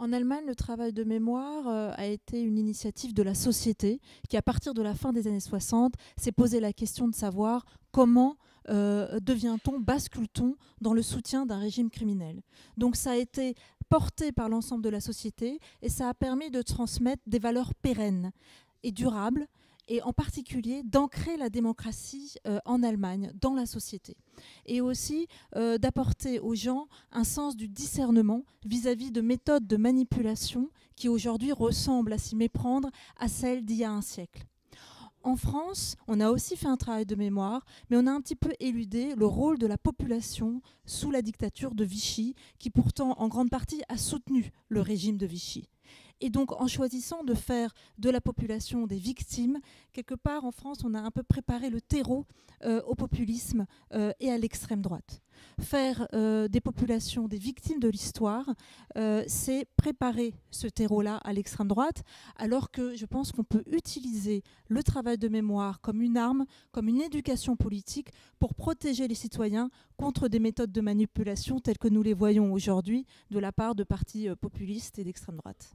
En Allemagne, le travail de mémoire a été une initiative de la société qui, à partir de la fin des années 60, s'est posé la question de savoir comment devient-on, bascule-t-on dans le soutien d'un régime criminel. Donc ça a été porté par l'ensemble de la société et ça a permis de transmettre des valeurs pérennes et durables et en particulier d'ancrer la démocratie en Allemagne, dans la société. Et aussi d'apporter aux gens un sens du discernement vis-à-vis de méthodes de manipulation qui aujourd'hui ressemblent à s'y méprendre à celles d'il y a un siècle. En France, on a aussi fait un travail de mémoire, mais on a un petit peu éludé le rôle de la population sous la dictature de Vichy, qui pourtant en grande partie a soutenu le régime de Vichy. Et donc, en choisissant de faire de la population des victimes, quelque part en France, on a un peu préparé le terreau au populisme et à l'extrême droite. Faire des populations des victimes de l'histoire, c'est préparer ce terreau-là à l'extrême droite, alors que je pense qu'on peut utiliser le travail de mémoire comme une arme, comme une éducation politique pour protéger les citoyens contre des méthodes de manipulation telles que nous les voyons aujourd'hui de la part de partis populistes et d'extrême droite.